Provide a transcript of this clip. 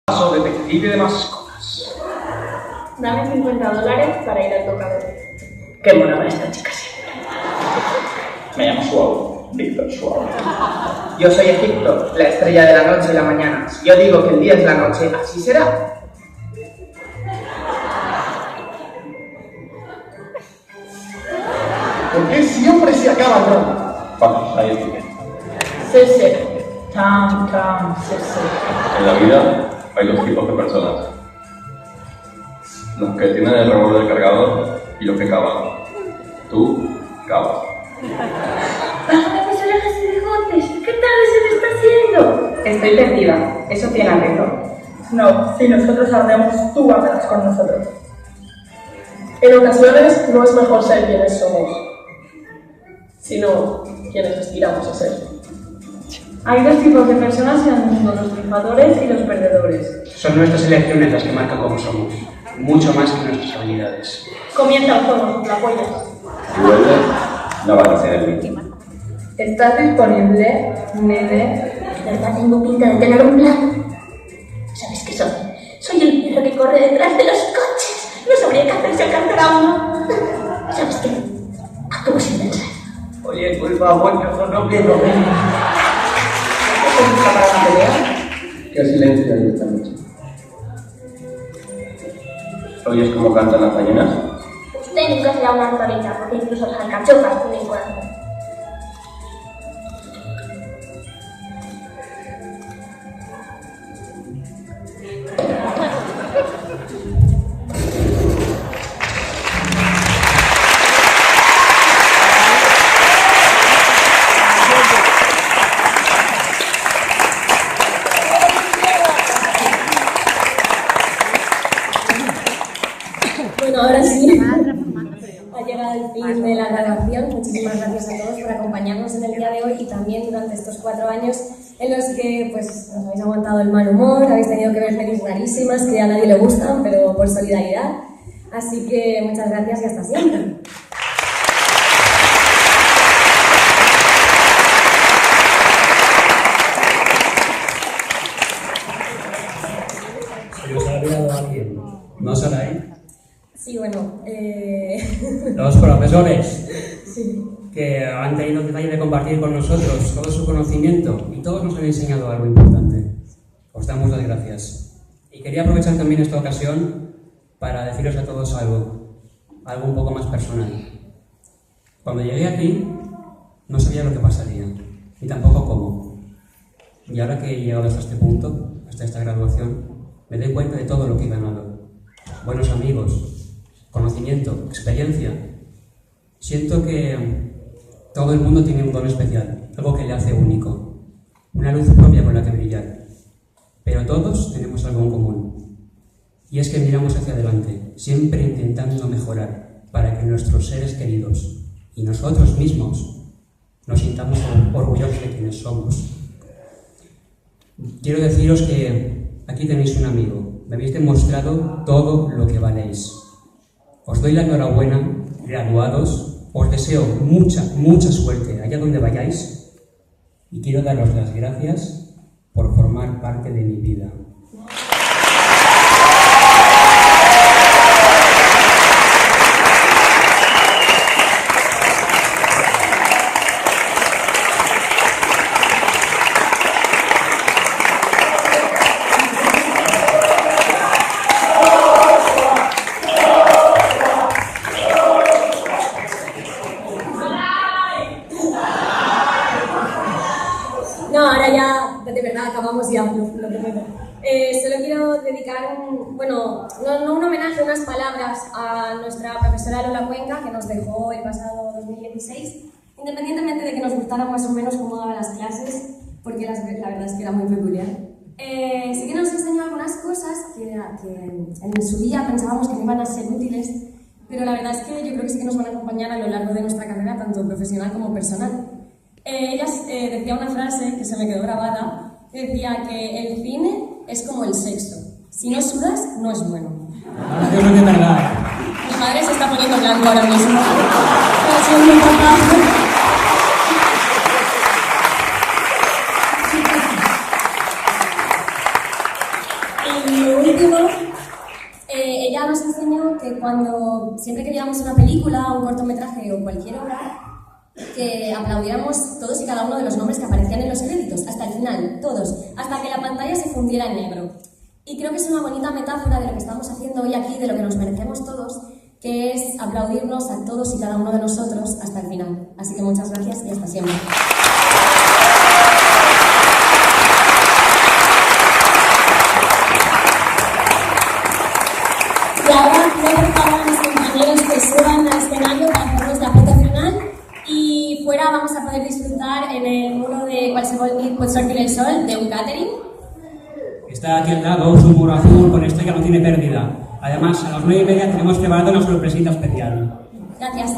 Paso de detective de mascotas. Dame $50 para ir al tocador. Qué mona va esta chica siempre. Me llamo Suau, Víctor Suau. Yo soy Egipto, la estrella de la noche y la mañana. Si yo digo que el día es la noche, así será. ¿Por qué siempre se acaba el drama? Vamos, ahí es. Sese. Tam, tam, sese. En la vida hay dos tipos de personas. Los que tienen el revólver cargado y los que cavan. Tú, cavas. Bájame mis orejas y bigotes. ¿Qué tal se me está haciendo? Estoy perdida. ¿Eso tiene arreglo? No, si nosotros ardemos, tú arderás con nosotros. En ocasiones no es mejor ser quienes somos, sino quienes aspiramos a ser. Hay dos tipos de personas en el mundo, los triunfadores y los perdedores. Son nuestras elecciones las que marcan cómo somos, mucho más que nuestras habilidades. Comienza el juego, la apoyas. Si vuelves, no vas a ser el mismo. ¿Estás disponible, nene? De verdad tengo pinta de tener un plan. ¿Sabes qué soy? Soy el perro que corre detrás de los coches. No sabría qué hacer si alcanzara uno. ¿Sabes qué? Actúo sin pensar. Oye, por favor, no quiero ver. ¿Estás lista para la pelea? Qué silencio hay esta noche. ¿Oyes cómo cantan las ballenas? Usted nunca será una zorrita, porque incluso las alcachofas tienen corazón. Bueno, ahora sí, ha llegado el fin de la grabación. Muchísimas gracias a todos por acompañarnos en el día de hoy y también durante estos 4 años en los que pues, nos habéis aguantado el mal humor, habéis tenido que ver pelis rarísimas que a nadie le gustan, pero por solidaridad. Así que muchas gracias y hasta siempre. ¿Se os ha olvidado alguien? ¿No Sarai? Sí, bueno, Los profesores sí. que han tenido el detalle de compartir con nosotros todo su conocimiento y todos nos han enseñado algo importante. Os damos las gracias. Y quería aprovechar también esta ocasión para deciros a todos algo un poco más personal. Cuando llegué aquí, no sabía lo que pasaría, ni tampoco cómo. Y ahora que he llegado hasta este punto, hasta esta graduación, me doy cuenta de todo lo que he ganado. Buenos amigos, conocimiento, experiencia. Siento que todo el mundo tiene un don especial, algo que le hace único, una luz propia con la que brillar. Pero todos tenemos algo en común. Y es que miramos hacia adelante, siempre intentando mejorar para que nuestros seres queridos y nosotros mismos nos sintamos orgullosos de quienes somos. Quiero deciros que aquí tenéis un amigo. Me habéis demostrado todo lo que valéis. Os doy la enhorabuena, graduados. Os deseo mucha suerte allá donde vayáis. Y quiero daros las gracias por formar parte de mi vida. No, ahora ya, de verdad, acabamos ya, lo prometo. Solo quiero dedicar no un homenaje, unas palabras a nuestra profesora Lola Cuenca, que nos dejó el pasado 2016, independientemente de que nos gustaran más o menos cómo daba las clases, porque la verdad es que era muy peculiar. Sí que nos enseñó algunas cosas que en su día pensábamos que no iban a ser útiles, pero la verdad es que yo creo que sí que nos van a acompañar a lo largo de nuestra carrera, tanto profesional como personal. Ella decía una frase que se me quedó grabada, que decía que el cine es como el sexo. Si no sudas, no es bueno. Yo creo que tardar. Mi madre se está poniendo blanco ahora mismo. Ha sido muy importante. Y lo último, ella nos enseñó que siempre que viéramos una película, un cortometraje o cualquier obra, que aplaudiéramos todos y cada uno de los nombres que aparecían en los créditos, hasta el final, todos, hasta que la pantalla se fundiera en negro. Y creo que es una bonita metáfora de lo que estamos haciendo hoy aquí, de lo que nos merecemos todos, que es aplaudirnos a todos y cada uno de nosotros hasta el final. Así que muchas gracias y hasta siempre. Y ahora pido por favor a mis compañeros que suban al escenario para hacernos la foto final. Y fuera vamos a poder disfrutar en el muro de Qualsevol nit pot sortir el sol de un catering. Está aquí al lado su muro azul con estrella no tiene pérdida. Además, a las 9:30 tenemos preparado una sorpresita especial. Gracias.